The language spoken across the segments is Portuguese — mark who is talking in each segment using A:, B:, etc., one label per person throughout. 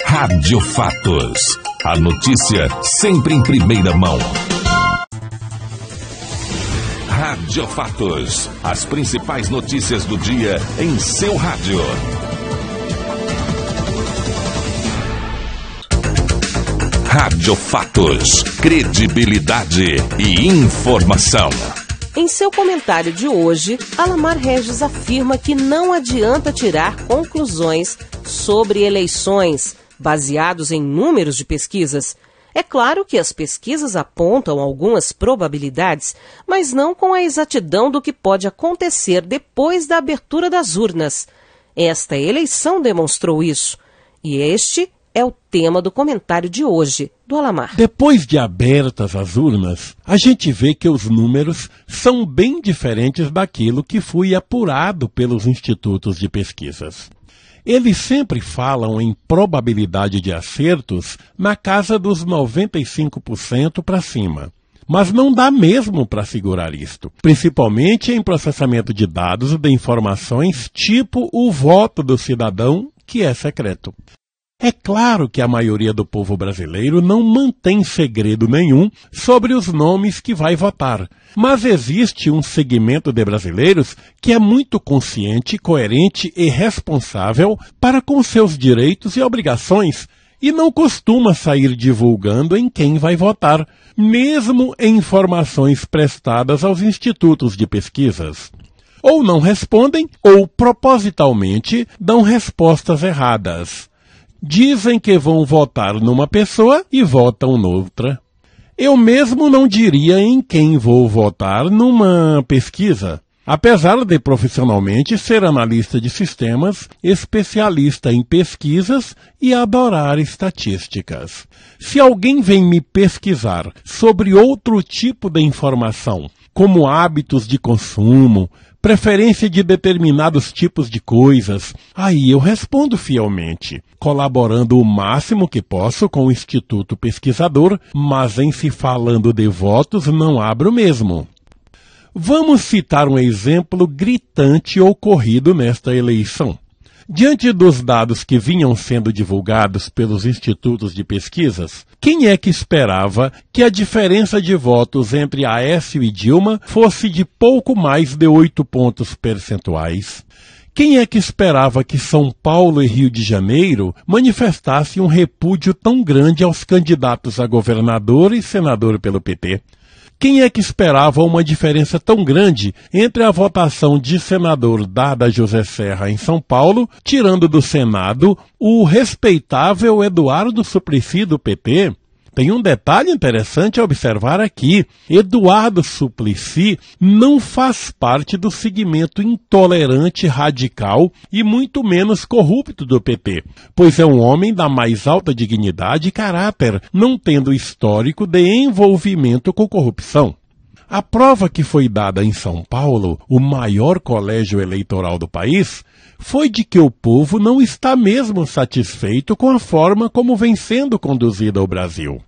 A: Rádio Fatos. A notícia sempre em primeira mão. Rádio Fatos. As principais notícias do dia em seu rádio. Rádio Fatos. Credibilidade e informação.
B: Em seu comentário de hoje, Alamar Regis afirma que não adianta tirar conclusões sobre eleições baseados em números de pesquisas. É claro que as pesquisas apontam algumas probabilidades, mas não com a exatidão do que pode acontecer depois da abertura das urnas. Esta eleição demonstrou isso. E este é o tema do comentário de hoje, do Alamar.
C: Depois de abertas as urnas, a gente vê que os números são bem diferentes daquilo que foi apurado pelos institutos de pesquisas. Eles sempre falam em probabilidade de acertos na casa dos 95% para cima. Mas não dá mesmo para segurar isto, principalmente em processamento de dados de informações tipo o voto do cidadão, que é secreto. É claro que a maioria do povo brasileiro não mantém segredo nenhum sobre os nomes que vai votar, mas existe um segmento de brasileiros que é muito consciente, coerente e responsável para com seus direitos e obrigações e não costuma sair divulgando em quem vai votar, mesmo em informações prestadas aos institutos de pesquisas. Ou não respondem ou propositalmente dão respostas erradas. Dizem que vão votar numa pessoa e votam noutra. Eu mesmo não diria em quem vou votar numa pesquisa, apesar de profissionalmente ser analista de sistemas, especialista em pesquisas e adorar estatísticas. Se alguém vem me pesquisar sobre outro tipo de informação, como hábitos de consumo, preferência de determinados tipos de coisas, aí eu respondo fielmente, colaborando o máximo que posso com o Instituto Pesquisador, mas em se falando de votos não abro mesmo. Vamos citar um exemplo gritante ocorrido nesta eleição. Diante dos dados que vinham sendo divulgados pelos institutos de pesquisas, quem é que esperava que a diferença de votos entre Aécio e Dilma fosse de pouco mais de 8 pontos percentuais? Quem é que esperava que São Paulo e Rio de Janeiro manifestassem um repúdio tão grande aos candidatos a governador e senador pelo PT? Quem é que esperava uma diferença tão grande entre a votação de senador dada a José Serra em São Paulo, tirando do Senado o respeitável Eduardo Suplicy do PT? Tem um detalhe interessante a observar aqui. Eduardo Suplicy não faz parte do segmento intolerante, radical e muito menos corrupto do PT, pois é um homem da mais alta dignidade e caráter, não tendo histórico de envolvimento com corrupção. A prova que foi dada em São Paulo, o maior colégio eleitoral do país, foi de que o povo não está mesmo satisfeito com a forma como vem sendo conduzida o Brasil.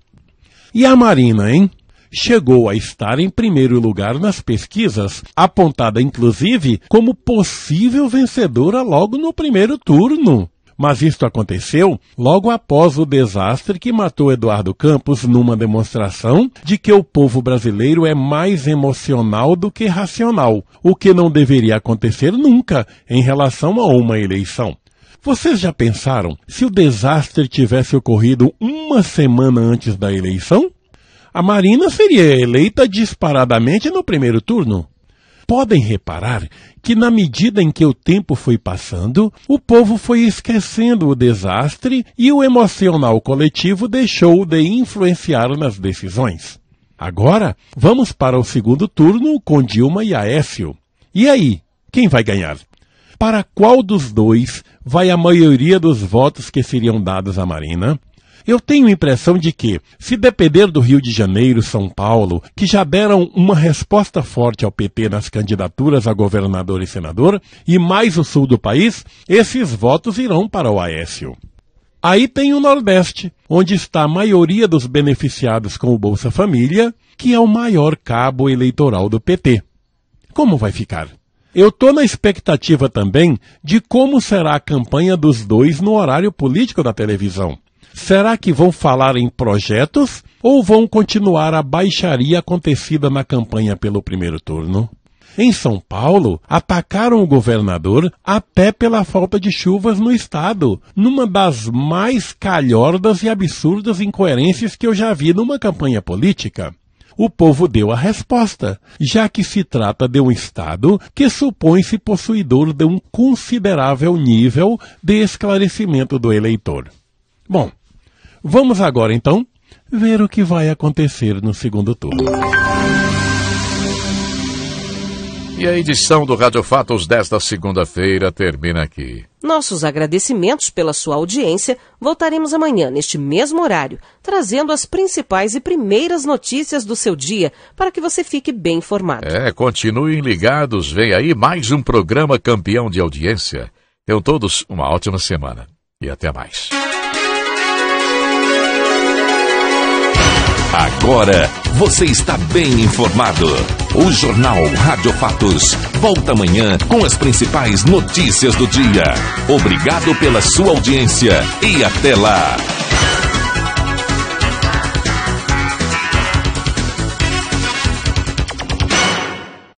C: E a Marina, hein? Chegou a estar em primeiro lugar nas pesquisas, apontada inclusive como possível vencedora logo no primeiro turno. Mas isto aconteceu logo após o desastre que matou Eduardo Campos numa demonstração de que o povo brasileiro é mais emocional do que racional, o que não deveria acontecer nunca em relação a uma eleição. Vocês já pensaram se o desastre tivesse ocorrido uma semana antes da eleição? A Marina seria eleita disparadamente no primeiro turno. Podem reparar que, na medida em que o tempo foi passando, o povo foi esquecendo o desastre e o emocional coletivo deixou de influenciar nas decisões. Agora, vamos para o segundo turno com Dilma e Aécio. E aí, quem vai ganhar? Para qual dos dois vai a maioria dos votos que seriam dados à Marina? Eu tenho a impressão de que, se depender do Rio de Janeiro e São Paulo, que já deram uma resposta forte ao PT nas candidaturas a governador e senador, e mais o sul do país, esses votos irão para o Aécio. Aí tem o Nordeste, onde está a maioria dos beneficiados com o Bolsa Família, que é o maior cabo eleitoral do PT. Como vai ficar? Eu estou na expectativa também de como será a campanha dos dois no horário político da televisão. Será que vão falar em projetos ou vão continuar a baixaria acontecida na campanha pelo primeiro turno? Em São Paulo, atacaram o governador até pela falta de chuvas no estado, numa das mais calhordas e absurdas incoerências que eu já vi numa campanha política. O povo deu a resposta, já que se trata de um estado que supõe-se possuidor de um considerável nível de esclarecimento do eleitor. Bom, vamos agora então ver o que vai acontecer no segundo turno.
D: E a edição do Rádio Fatos desta segunda-feira termina aqui.
B: Nossos agradecimentos pela sua audiência. Voltaremos amanhã, neste mesmo horário, trazendo as principais e primeiras notícias do seu dia, para que você fique bem informado.
D: Continuem ligados, vem aí mais um programa campeão de audiência. Tenham todos uma ótima semana e até mais.
A: Agora você está bem informado. O Jornal Rádio Fatos volta amanhã com as principais notícias do dia. Obrigado pela sua audiência e até lá.